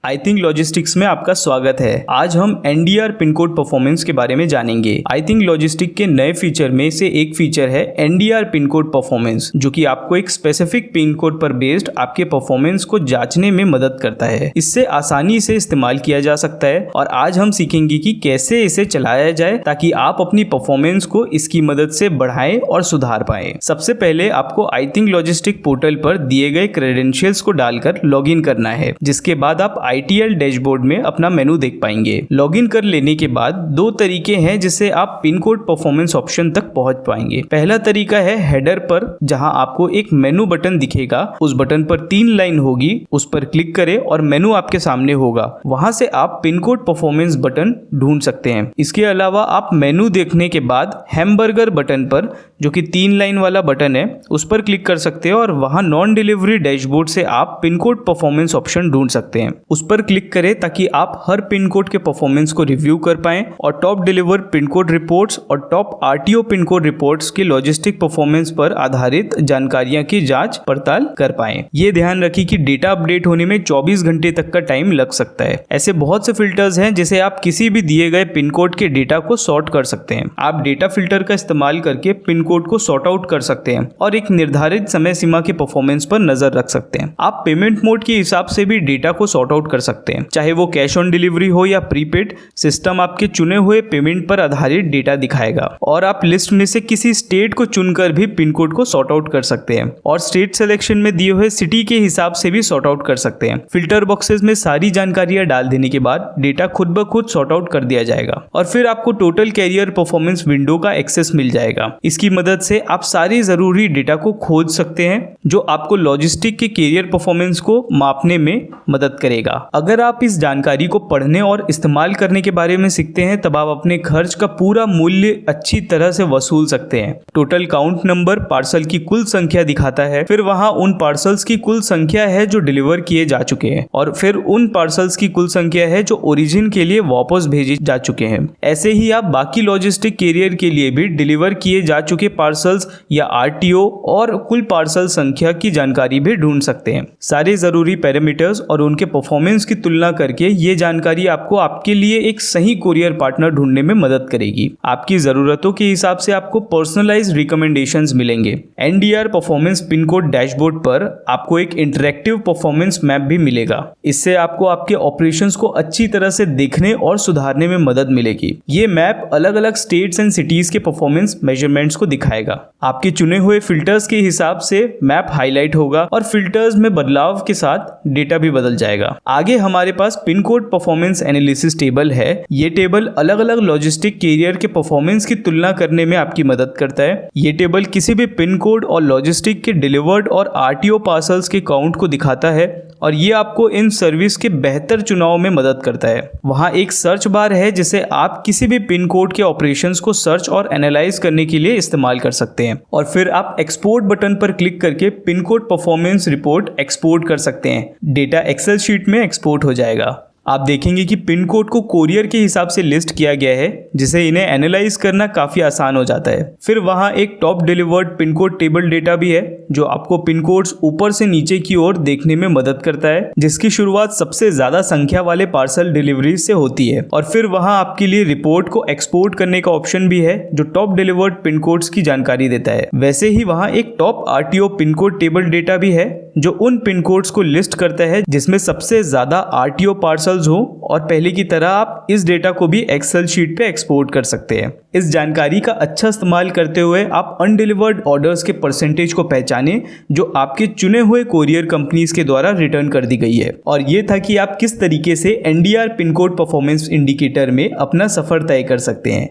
I think logistics में आपका स्वागत है। आज हम एनडीआर पिन कोड परफॉर्मेंस के बारे में जानेंगे। आई थिंक लॉजिस्टिक के नए फीचर में से एक फीचर है एनडीआर पिन कोड परफॉर्मेंस, जो कि आपको एक स्पेसिफिक पिन कोड पर बेस्ड आपके परफॉर्मेंस को जांचने में मदद करता है। इससे आसानी से इस्तेमाल किया जा सकता है और आज हम सीखेंगे कि कैसे इसे चलाया जाए ताकि आप अपनी परफॉर्मेंस को इसकी मदद से बढ़ाएं और सुधार पाएं। सबसे पहले आपको आई थिंक लॉजिस्टिक पोर्टल पर दिए गए क्रेडेंशियल्स को डालकर लॉगिन करना है, जिसके बाद आप ITL डैशबोर्ड में अपना मेनू देख पाएंगे। लॉगिन कर लेने के बाद दो तरीके हैं जिससे आप पिन कोड परफॉर्मेंस ऑप्शन तक पहुंच पाएंगे। पहला तरीका है हेडर पर, जहां आपको एक मेनू बटन दिखेगा। उस बटन पर 3 लाइन होगी, उस पर क्लिक करें और मेनू आपके सामने होगा। वहां से आप पिन कोड परफॉर्मेंस बटन ढूंढ सकते हैं। इसके अलावा आप मेनू देखने के बाद हैमबर्गर बटन पर, जो कि 3 लाइन वाला बटन है, उस पर क्लिक कर सकते हैं और वहां नॉन डिलीवरी डैशबोर्ड से आप पिन कोड परफॉर्मेंस ऑप्शन ढूंढ सकते हैं। उस पर क्लिक करें ताकि आप हर पिन कोड के परफॉर्मेंस को रिव्यू कर पाएं और top deliver pin code reports और top RTO pin code reports के लॉजिस्टिक परफॉर्मेंस पर आधारित जानकारियां की जांच पड़ताल कर पाएं। ये ध्यान रखिए कि डेटा अपडेट होने में 24 घंटे तक का टाइम लग सकता है। ऐसे बहुत से फिल्टर्स हैं जिसे आप किसी भी दिए गए पिन कोड के डेटा को सॉर्ट कर सकते हैं। आप डेटा फिल्टर का इस्तेमाल करके पिन कोड को सॉर्ट आउट कर सकते हैं और एक निर्धारित समय सीमा के परफॉर्मेंस पर नजर रख सकते हैं। आप पेमेंट मोड के हिसाब से भी डेटा को सॉर्ट आउट कर सकते हैं, चाहे वो कैश ऑन डिलीवरी हो या प्रीपेड। सिस्टम आपके चुने हुए पेमेंट पर आधारित डेटा दिखाएगा और आप लिस्ट में से किसी स्टेट को चुनकर भी पिन कोड को सॉर्ट आउट कर सकते हैं और स्टेट सिलेक्शन में दिए हुए सिटी के हिसाब से भी सॉर्ट आउट कर सकते हैं। फिल्टर बॉक्सेस में सारी जानकारियां डाल देने के बाद डेटा खुद ब खुद सॉर्ट आउट कर दिया जाएगा और फिर आपको टोटल कैरियर परफॉर्मेंस विंडो का एक्सेस मिल जाएगा। इसकी मदद से आप सारी जरूरी डेटा को खोज सकते हैं, जो आपको लॉजिस्टिक के कैरियर परफॉर्मेंस को मापने में मदद करेगा। अगर आप इस जानकारी को पढ़ने और इस्तेमाल करने के बारे में सीखते हैं, तब आप अपने खर्च का पूरा मूल्य अच्छी तरह से वसूल सकते हैं। टोटल काउंट नंबर पार्सल की कुल संख्या दिखाता है, फिर वहां उन पार्सल्स की कुल संख्या है जो डिलीवर किए जा चुके हैं और फिर उन पार्सल्स की कुल संख्या है जो ओरिजिन के लिए वापस भेजे जा चुके हैं। ऐसे ही आप बाकी लॉजिस्टिक कैरियर के लिए भी डिलीवर किए जा चुके पार्सल्स या RTO और कुल पार्सल संख्या की जानकारी भी ढूंढ सकते हैं। सारे जरूरी पैरामीटर्स और उनके परफॉर्मेंस की तुलना करके ये जानकारी आपको आपके लिए एक सही कोरियर पार्टनर ढूंढने में मदद करेगी। आपकी जरूरतों के हिसाब से आपको पर्सनलाइज्ड रिकमेंडेशंस मिलेंगे। NDR performance pin code dashboard पर आपको एक इंटरैक्टिव परफॉर्मेंस मैप भी मिलेगा। इससे आपको आपके ऑपरेशंस को अच्छी तरह से देखने और सुधारने में मदद मिलेगी। ये मैप अलग अलग स्टेट्स एंड सिटीज के परफॉर्मेंस मेजरमेंट्स को दिखाएगा। आपके चुने हुए फिल्टर्स के हिसाब से मैप हाईलाइट होगा और फिल्टर्स में बदलाव के साथ डेटा भी बदल जाएगा। आगे हमारे पास pin code performance analysis table है। ये टेबल अलग अलग लॉजिस्टिक कैरियर के परफॉर्मेंस की तुलना करने में आपकी मदद करता है। ये टेबल किसी भी पिन कोड और लॉजिस्टिक के डिलीवर्ड और RTO पार्सल्स के काउंट को दिखाता है और ये आपको इन सर्विस के बेहतर चुनाव में मदद करता है। वहाँ एक सर्च बार है जिसे आप किसी भी पिन कोड के ऑपरेशंस को सर्च और एनालाइज करने के लिए इस्तेमाल कर सकते हैं और फिर आप एक्सपोर्ट बटन पर क्लिक करके pin code performance report export कर सकते हैं। डेटा एक्सेल शीट में एक्सपोर्ट हो जाएगा। आप देखेंगे कि पिन कोड को कोरियर के हिसाब से लिस्ट किया गया है, जिसे इन्हें एनालाइज करना काफी आसान हो जाता है। फिर वहां एक top delivered pin code table data भी है, जो आपको पिन कोड्स ऊपर से नीचे की ओर देखने में मदद करता है, जिसकी शुरुआत सबसे ज्यादा संख्या वाले पार्सल डिलीवरी से होती है। और फिर वहां आपके लिए रिपोर्ट को एक्सपोर्ट करने का ऑप्शन भी है, जो टॉप डिलीवर्ड पिन कोड्स की जानकारी देता है। वैसे ही वहां एक top RTO pin code table data भी है, जो उन पिन कोड्स को लिस्ट करता है जिसमें सबसे ज्यादा RTO पार्सल हो, और पहले की तरह आप इस डेटा को भी एक्सेल शीट पे एक्सपोर्ट कर सकते हैं। इस जानकारी का अच्छा इस्तेमाल करते हुए आप अनडिलीवर्ड ऑर्डर्स के परसेंटेज को पहचानें जो आपके चुने हुए कोरियर कंपनीज के द्वारा रिटर्न कर दी गई है। और ये था कि आप किस तरीके से NDR pin code performance indicator में अपना सफर तय कर सकते हैं।